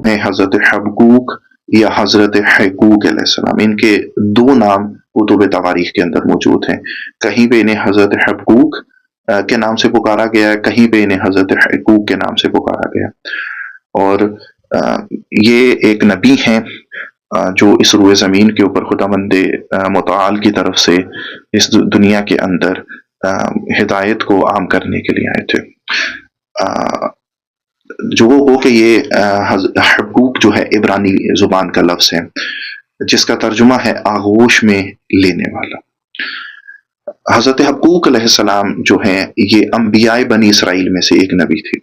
ہیں حضرت حبقوق یا حضرت حقوق علیہ السلام. ان کے دو نام کتب تواریخ کے اندر موجود ہیں. کہیں پہ انہیں حضرت حبقوق کے نام سے پکارا گیا ہے، کہیں پہ انہیں حضرت حقوق کے نام سے پکارا گیا. اور یہ ایک نبی ہیں جو اس روئے زمین کے اوپر خداوند متعال کی طرف سے اس دنیا کے اندر ہدایت کو عام کرنے کے لیے آئے تھے. جو وہ کہ یہ حقوق جو ہے عبرانی زبان کا لفظ ہے جس کا ترجمہ ہے آغوش میں لینے والا. حضرت حقوق علیہ السلام جو ہیں یہ انبیاء بنی اسرائیل میں سے ایک نبی تھے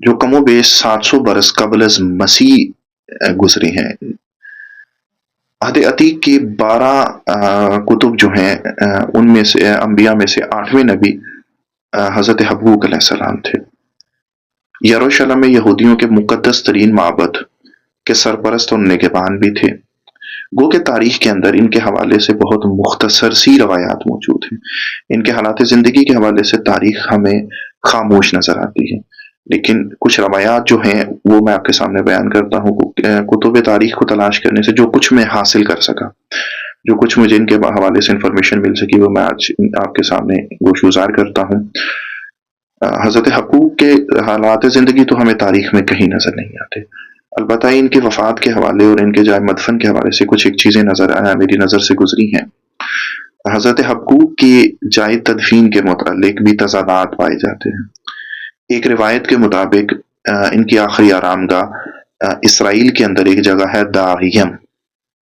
جو کم و بیش 700 برس قبل از مسیح گزرے ہیں. عہد عتیق کی 12 کتب جو ہیں ان میں سے انبیاء میں سے 8ویں نبی حضرت حقوق علیہ السلام تھے. یروشلم میں یہودیوں کے مقدس ترین معبد کے سرپرست اور نگہبان بھی تھے. گو کہ تاریخ کے اندر ان کے حوالے سے بہت مختصر سی روایات موجود ہیں. ان کے حالات زندگی کے حوالے سے تاریخ ہمیں خاموش نظر آتی ہے، لیکن کچھ روایات جو ہیں وہ میں آپ کے سامنے بیان کرتا ہوں. کتب تاریخ کو تلاش کرنے سے جو کچھ میں حاصل کر سکا، جو کچھ مجھے ان کے حوالے سے انفارمیشن مل سکی، وہ میں آج آپ کے سامنے گوش گزار کرتا ہوں. حضرت حقوق کے حالات زندگی تو ہمیں تاریخ میں کہیں نظر نہیں آتے، البتہ ان کی وفات کے حوالے اور ان کے جائے مدفن کے حوالے سے کچھ ایک چیزیں میری نظر سے گزری ہیں. حضرت حقوق کی جائے تدفین کے متعلق بھی تضادات پائے جاتے ہیں. ایک روایت کے مطابق ان کی آخری آرام گاہ اسرائیل کے اندر ایک جگہ ہے داغیم،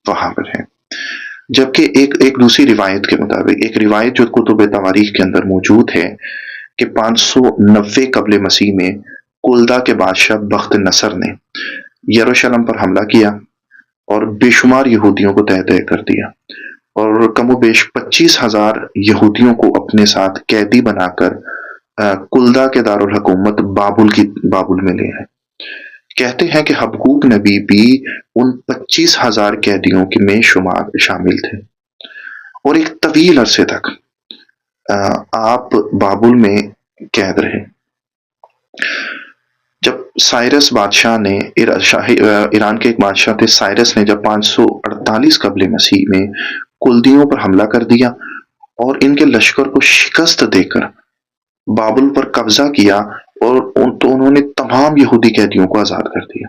وہاں پر ہے. جبکہ ایک دوسری روایت کے مطابق، ایک روایت جو کتب تواریخ کے اندر موجود ہے کہ 590 قبل مسیح میں کلدہ کے بادشاہ بخت نصر نے یروشلم پر حملہ کیا اور بے شمار یہودیوں کو تہہ تہہ کر دیا، اور کم و بیش 25,000 یہودیوں کو اپنے ساتھ قیدی بنا کر کلدہ کے دارالحکومت بابل میں لے آئے. کہتے ہیں کہ حبقوق نبی بھی ان 25,000 قیدیوں میں شامل تھے، اور ایک طویل عرصے تک آپ بابل میں قید رہے. جب سائرس بادشاہ نے ایران کے ایک بادشاہ تھے سائرس نے جب 548 قبل مسیح میں کلدیوں پر حملہ کر دیا اور ان کے لشکر کو شکست دے کر بابل پر قبضہ کیا، اور تو انہوں نے تمام یہودی قیدیوں کو آزاد کر دیا.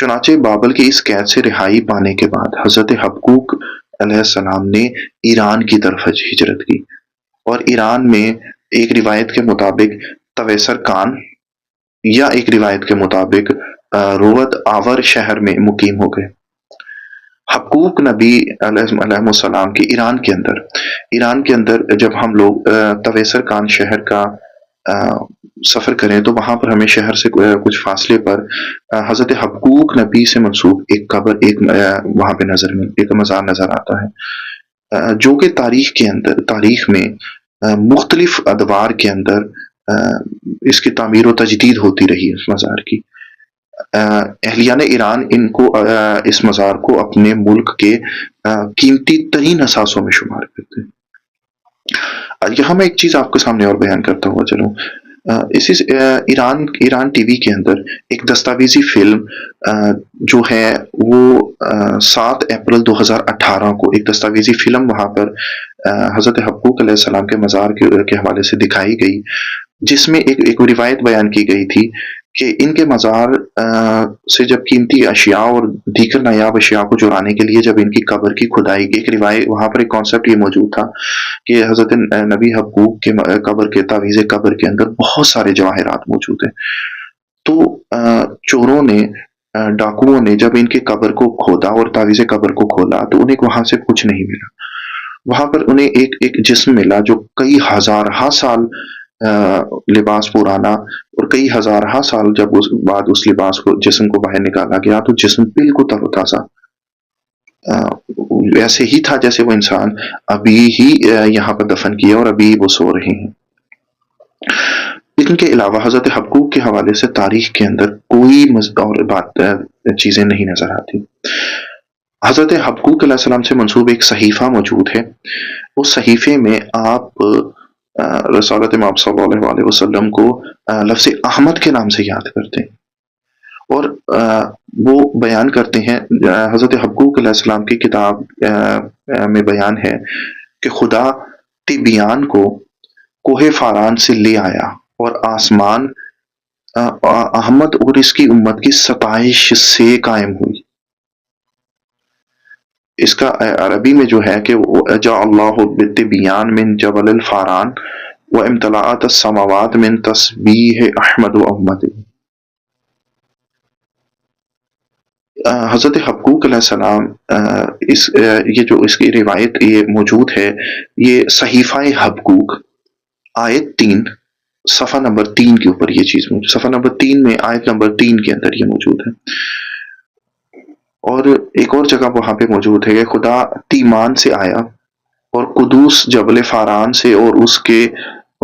چنانچہ بابل کی اس قید سے رہائی پانے کے بعد حضرت حقوق علیہ السلام نے ایران کی طرف ہجرت کی، اور ایران میں ایک روایت کے مطابق تویسر کان یا ایک روایت کے مطابق روت آور شہر میں مقیم ہو گئے. حقوق نبی علیہ السلام کی ایران کے اندر جب ہم لوگ تویسر کان شہر کا سفر کریں تو وہاں پر ہمیں شہر سے کچھ فاصلے پر حضرت حقوق نبی سے منسوب ایک قبر وہاں پہ ایک مزار نظر آتا ہے، جو کہ تاریخ میں مختلف ادوار کے اندر اس کی تعمیر و تجدید ہوتی رہی ہے. اس مزار کی اہلیان ایران اس مزار کو اپنے ملک کے قیمتی ترین اثاثوں میں شمار کرتے ہیں. یہاں میں ایک چیز آپ کے سامنے اور بیان کرتا ہوا چلوں. اسی ایران ٹی وی کے اندر ایک دستاویزی فلم جو ہے وہ 7 اپریل 2018 کو ایک دستاویزی فلم وہاں پر حضرت حقوق علیہ السلام کے مزار کے حوالے سے دکھائی گئی، جس میں ایک روایت بیان کی گئی تھی کہ ان کے مزار سے جب قیمتی اشیاء اور دیگر نایاب اشیاء کو چرانے کے لیے جب ان کی قبر کی کھدائی کی، ایک روایت وہاں پر ایک کانسیپٹ یہ موجود تھا کہ حضرت نبی حقوق کے قبر کے تعویذ قبر کے اندر بہت سارے جواہرات موجود ہیں. تو چوروں نے ڈاکوؤں نے جب ان کی قبر کو کھودا اور تعویذ قبر کو کھولا تو انہیں وہاں سے کچھ نہیں ملا. وہاں پر انہیں ایک جسم ملا جو کئی ہزارہ سال لباس پرانا، اور کئی ہزارہ سال جب اس لباس کو جسم کو باہر نکالا گیا تو جسم بالکل تر و تازہ ویسے ہی تھا جیسے وہ انسان ابھی ہی یہاں پر دفن کیا اور ابھی وہ سو رہے ہیں. ان کے علاوہ حضرت حقوق کے حوالے سے تاریخ کے اندر کوئی اور چیزیں نہیں نظر آتی. حضرت حقوق علیہ السلام سے منسوب ایک صحیفہ موجود ہے. اس صحیفے میں آپ رسالت مآب صلی اللہ علیہ وسلم کو لفظ احمد کے نام سے یاد کرتے ہیں، اور وہ بیان کرتے ہیں، حضرت حبقوق علیہ السلام کی کتاب میں بیان ہے کہ خدا تبیان کو کوہ فاران سے لے آیا اور آسمان احمد اور اس کی امت کی ستائش سے قائم ہوئی۔ اس کا عربی میں جو ہے کہ جا اللہ بالتبیان من جبل الفاران و امتلاعت السماوات من تسبیح احمد و احمد۔ حضرت حبقوق علیہ السلام یہ جو اس کی روایت یہ موجود ہے، یہ صحیفہ حبقوق آیت 3 صفحہ نمبر 3 کے اوپر یہ چیز موجود، صفحہ نمبر 3 میں آیت نمبر 3 کے اندر یہ موجود ہے۔ اور ایک اور جگہ وہاں پہ موجود ہے کہ خدا تیمان سے آیا اور قدوس جبل فاران سے اور اس کے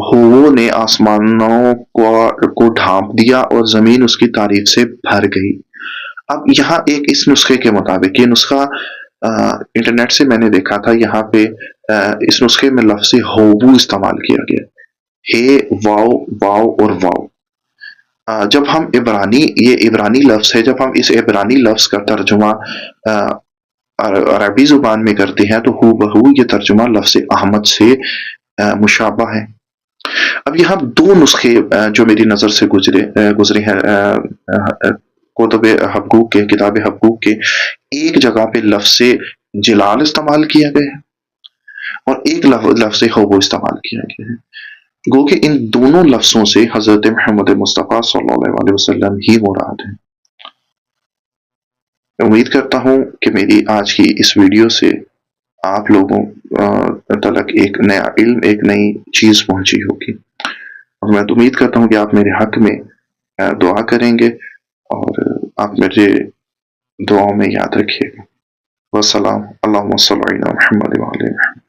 ہووں نے آسمانوں کو ڈھانپ دیا اور زمین اس کی تعریف سے بھر گئی۔ اب یہاں ایک اس نسخے کے مطابق، یہ نسخہ انٹرنیٹ سے میں نے دیکھا تھا، یہاں پہ اس نسخے میں لفظ ہوو استعمال کیا گیا، ہے واو واو اور واو۔ جب ہم یہ عبرانی لفظ ہے، جب ہم اس عبرانی لفظ کا ترجمہ عربی زبان میں کرتے ہیں تو ہو بہو یہ ترجمہ لفظ احمد سے مشابہ ہے۔ اب یہاں دو نسخے جو میری نظر سے گزرے ہیں کتب حبقوق کے، کتاب حبقوق کے، ایک جگہ پہ لفظ جلال استعمال کیا گیا ہے اور ایک لفظ ہوو استعمال کیا گیا ہے۔ گو کہ ان دونوں لفظوں سے حضرت محمد مصطفیٰ صلی اللہ علیہ وسلم ہی مراد ہے۔ امید کرتا ہوں کہ میری آج کی اس ویڈیو سے آپ لوگوں تلک ایک نیا علم، ایک نئی چیز پہنچی ہوگی، اور میں امید کرتا ہوں کہ آپ میرے حق میں دعا کریں گے اور آپ مجھے دعاؤں میں یاد رکھیے گا۔ والسلام، اللہم صلی علی محمد وعلی محمد۔